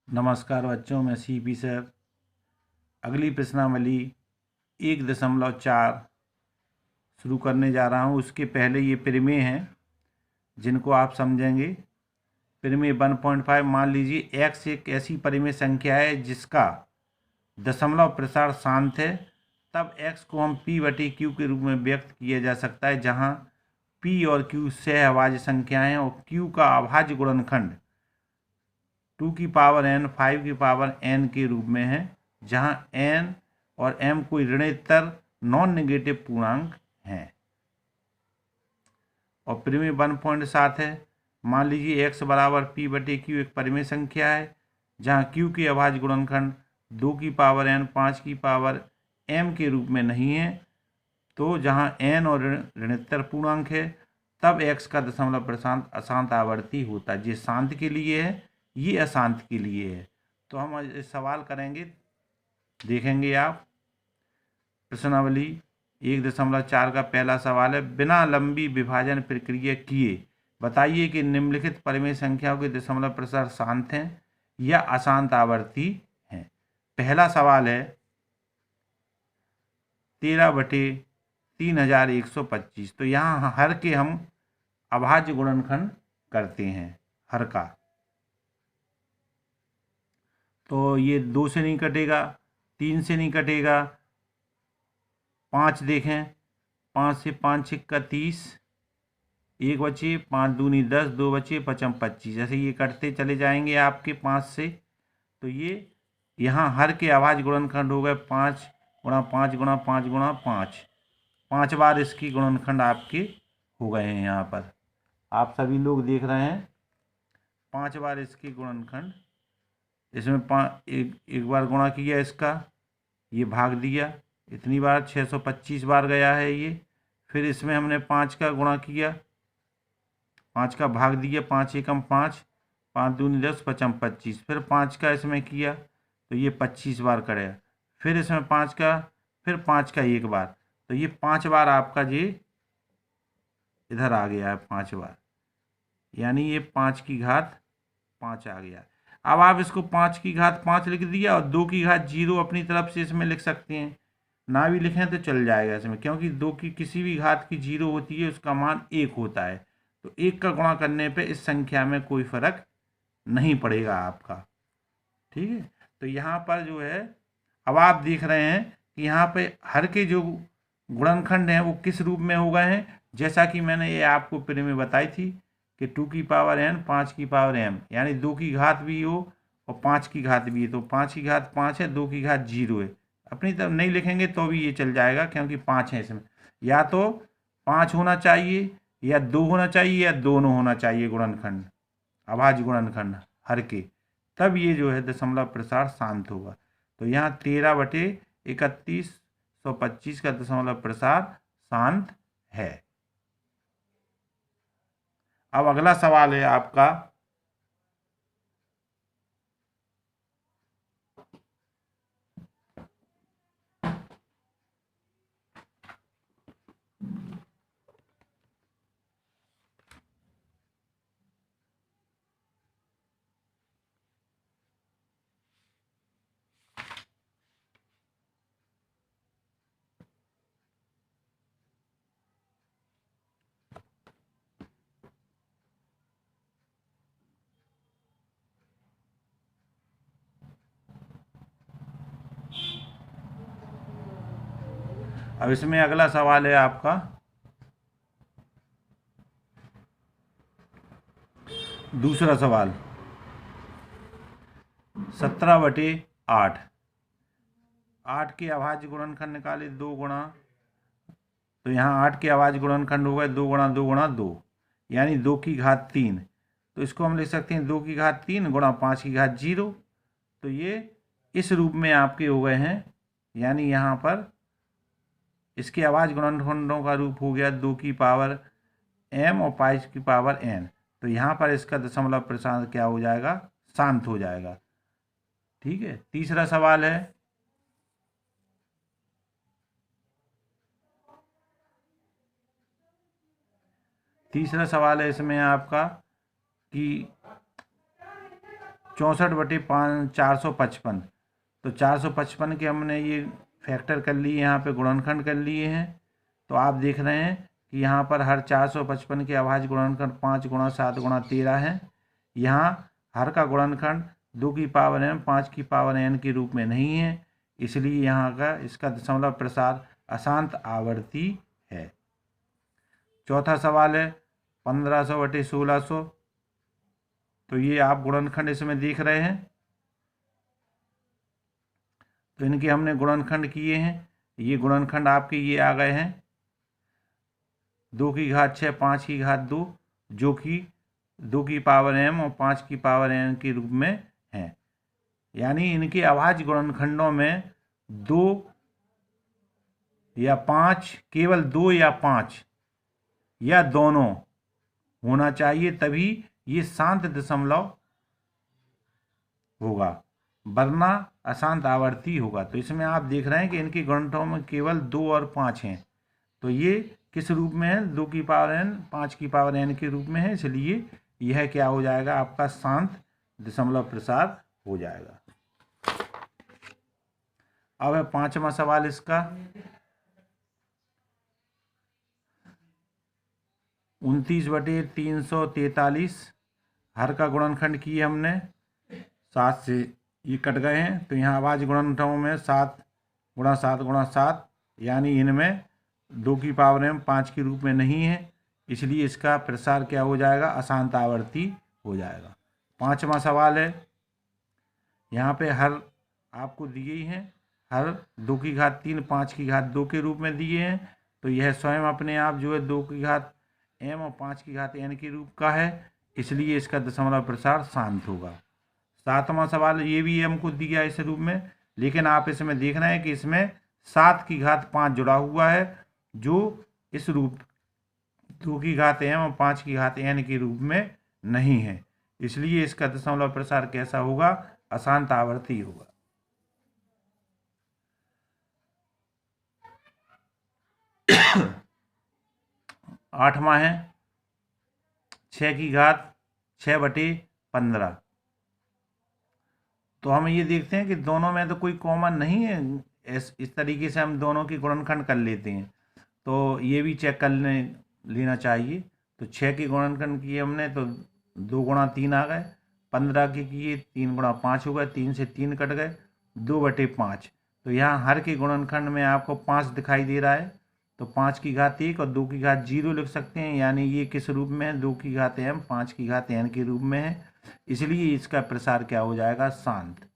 नमस्कार बच्चों, मैं सीपी सर। अगली प्रश्नावली 1.4 शुरू करने जा रहा हूँ। उसके पहले ये प्रमेय हैं जिनको आप समझेंगे। प्रमेय 1.5, मान लीजिए x एक ऐसी परिमेय संख्या है जिसका दशमलव प्रसार शांत है, तब x को हम p/q के रूप में व्यक्त किया जा सकता है, जहाँ p और q सहअभाज्य संख्याएं हैं और q का अभाज्य गुणनखंड 2 की पावर n 5 की पावर n के रूप में है, जहां n और m कोई ऋणोत्तर नॉन नेगेटिव पूर्णांक हैं। और परिमेय 1.7 है, मान लीजिए x बराबर p/q एक परिमेय संख्या है जहां q के अभाज्य गुणनखंड 2 की पावर n 5 की पावर m के रूप में नहीं है। तो जहां n और ऋणोत्तर पूर्णांक है, तब x का दशमलव प्रशांत अशांत आवर्ती होता है। ये शांत के लिए है, ये अशांत के लिए है। तो हम इस सवाल करेंगे, देखेंगे आप। प्रश्नावली 1.4 का पहला सवाल है, बिना लंबी विभाजन प्रक्रिया किए बताइए कि निम्नलिखित परिमेय संख्याओं के दशमलव प्रसार शांत हैं या अशांत आवर्ती हैं। पहला सवाल है 13/3125। तो यहाँ हर के हम अभाज्य गुणनखंड करते हैं, हर का। तो ये 2 से नहीं कटेगा, 3 से नहीं कटेगा, 5 देखें, 5 से 5 छिक्का 30, 1 बचे, 5 दूनी 10, 2 बचे, 5 25। ऐसे ये कटते चले जाएंगे आपके 5 से। तो ये यहाँ हर के अभाज्य गुणनखंड हो गए 5 गुणा 5 गुणा 5 गुणा 5। 5 बार इसकी गुणनखंड आपके हो गए हैं। यहाँ पर आप सभी लोग देख रहे हैं 5 बार इसकी गुणनखंड। इसमें एक बार गुणा किया इसका, ये भाग दिया, इतनी बार 625 बार गया है ये। फिर इसमें हमने 5 का गुणा किया, 5 का भाग दिया, 5 एकम 5, 5 दूनी 10, 5 25। फिर 5 का इसमें किया तो ये 25 बार करेगा। फिर इसमें 5 का, फिर 5 का एक बार, तो ये 5 बार आपका ये इधर आ गया है 5 बार, यानी ये 5 की घात 5 आ गया। अब आप इसको 5 की घात 5 लिख दिया और 2 की घात 0 अपनी तरफ से इसमें लिख सकते हैं। ना भी लिखें तो चल जाएगा इसमें, क्योंकि 2 की किसी भी घात की 0 होती है, उसका मान 1 होता है। तो 1 का गुणा करने पे इस संख्या में कोई फर्क नहीं पड़ेगा आपका। ठीक है। तो यहाँ पर जो है, अब आप देख रहे हैं कि यहाँ पे हर के जो गुणनखंड हैं वो किस रूप में हो गए हैं। जैसा कि मैंने ये आपको पहले में बताई थी कि 2 की पावर n 5 की पावर m, यानी 2 की घात भी हो और 5 की घात भी है। तो 5 की घात 5 है, 2 की घात 0 है। अपनी तरफ नहीं लिखेंगे तो भी ये चल जाएगा, क्योंकि 5 है इसमें। या तो 5 होना चाहिए, या 2 होना चाहिए, या दोनों होना चाहिए गुणनखंड, अभाज्य गुणनखंड हर के, तब ये जो है दशमलव प्रसार शांत होगा। तो यहाँ 13/3125 का दशमलव प्रसार शांत है। अब अगला सवाल है आपका अब इसमें अगला सवाल है आपका दूसरा सवाल 17/8। 8 के अभाज्य गुणनखंड निकाले 2 गुणा, तो यहाँ 8 के अभाज्य गुणनखंड हो गए 2 गुणा 2 गुणा 2, यानी 2 की घात 3। तो इसको हम लिख सकते हैं 2 की घात 3 गुणा 5 की घात 0। तो ये इस रूप में आपके हो गए हैं, यानी यहाँ पर इसके अभाज्य गुणनखंडों का रूप हो गया 2 की पावर m और 5 की पावर n। तो यहाँ पर इसका दशमलव प्रसार क्या हो जाएगा, शांत हो जाएगा। ठीक है। तीसरा सवाल है इसमें आपका कि 64/455। तो 455 के हमने ये फैक्टर कर लिए, यहाँ पे गुणनखंड कर लिए हैं। तो आप देख रहे हैं कि यहाँ पर हर 455 के अभाज्य गुणनखंड 5 गुणा 7 गुणा 13 है। यहाँ हर का गुणनखंड 2 की पावर m 5 की पावर n के रूप में नहीं है, इसलिए यहाँ का इसका दशमलव प्रसार अशांत आवर्ती है। चौथा सवाल है 1500/1600। तो ये आप गुणनखंड इसमें देख रहे हैं, तो इनके हमने गुणनखंड किए हैं। ये गुणनखंड आपके ये आ गए हैं 2 की घात 6 5 की घात 2, जो कि 2 की पावर m और 5 की पावर n के रूप में हैं। यानी इनके अभाज्य गुणनखंडों में 2 या 5, केवल 2 या 5 या दोनों होना चाहिए, तभी ये शांत दशमलव होगा, वरना अशांत आवर्ती होगा। तो इसमें आप देख रहे हैं कि इनके गुणनखंडों में केवल 2 और 5 हैं। तो ये किस रूप में है? 2 की पावर n 5 की पावर n के रूप में है, इसलिए यह क्या हो जाएगा? आपका शांत दशमलव प्रसार हो जाएगा। अब है 5वां सवाल इसका 29/343। हर का गुणनखंड किए हमने 7 से, ये कट गए हैं। तो यहाँ अभाज्य गुणनखंडों में 7 गुणा 7 गुणा 7, यानी इनमें 2 की पावर m 5 के रूप में नहीं है, इसलिए इसका प्रसार क्या हो जाएगा? अशांत आवर्ती हो जाएगा। 5वां सवाल है, यहाँ पे हर आपको दिए ही हैं, हर 2 की घात 3 5 की घात 2 के रूप में दिए हैं। तो यह स्वयं अपने आप जो है 2 की घात m और 5 की घात n के रूप का है, इसलिए इसका दशमलव प्रसार शांत होगा। 7वां सवाल, ये भी m को दिया इस रूप में, लेकिन आप इसमें देख रहे हैं कि इसमें 7 की घात 5 जुड़ा हुआ है, जो इस रूप 2 की घात m और 5 की घात n के रूप में नहीं है, इसलिए इसका दशमलव प्रसार कैसा होगा? अशांत आवर्ती होगा। 8वां है 6 की घात 6/15। तो हम ये देखते हैं कि दोनों में तो कोई कॉमन नहीं है, इस तरीके से हम दोनों की गुणनखंड कर लेते हैं। तो ये भी चेक कर लेना चाहिए। तो 6 के गुणनखंड किए हमने, तो 2 गुणा 3 आ गए। 15 के किए 3 गुणा 5 हो गए, 3 से 3 कट गए, 2/5। तो यहाँ हर के गुणनखंड में आपको 5 दिखाई दे रहा है, तो 5 की घात 1 और 2 की घात 0 लिख सकते हैं, यानी ये किस रूप में है? 2 की घात m 5 की घात n के रूप में है, इसलिए इसका प्रसार क्या हो जाएगा? शांत।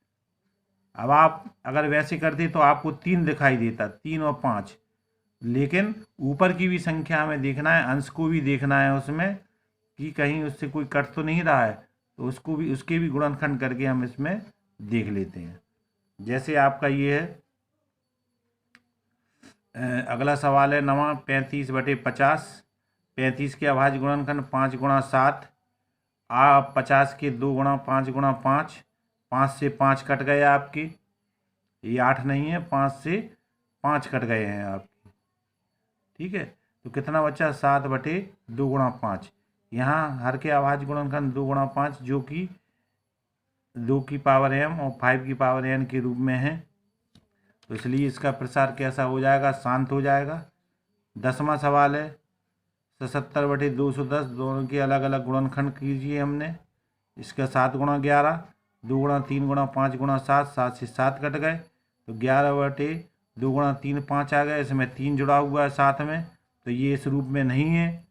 अब आप अगर वैसे करते तो आपको 3 दिखाई देता, 3 और 5, लेकिन ऊपर की भी संख्या हमें देखना है, अंश को भी देखना है उसमें कि कहीं उससे कोई कट तो नहीं रहा है, तो उसको भी, उसके भी गुणनखंड करके हम इसमें देख लेते हैं। जैसे आपका ये है, अगला सवाल है 9वां 35/50। 35 के अभाज्य गुणनखंड 5 गुणा 7, 50 के 2 गुणा 5 गुणा 5, 5 से 5 कट गए आपके, ये 8 नहीं है, 5 से 5 कट गए हैं आपके, ठीक है। तो कितना बचा? 7/2 गुणा 5। यहाँ हर के अभाज्य गुणनखंड 2 गुणा 5, जो कि 2 की पावर m और 5 की पावर n के रूप में है, तो इसलिए इसका प्रसार कैसा हो जाएगा? शांत हो जाएगा। 10वां सवाल है 77/210। दोनों के अलग अलग गुणनखंड कीजिए हमने। इसका 7 गुणा 11, 2 गुणा 3 गुणा 5 गुणा 7, 7 से 7 कट गए, तो 11/2 गुणा 3 5 आ गए। इसमें 3 जुड़ा हुआ है साथ में, तो ये इस रूप में नहीं है,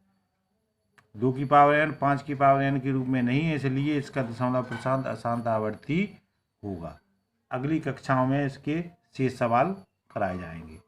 2 की पावर n 5 की पावर n के रूप में नहीं है, इसलिए इसका दशमलव प्रसार अशांत आवर्ती होगा। अगली कक्षाओं में इसके शेष सवाल कराए जाएंगे।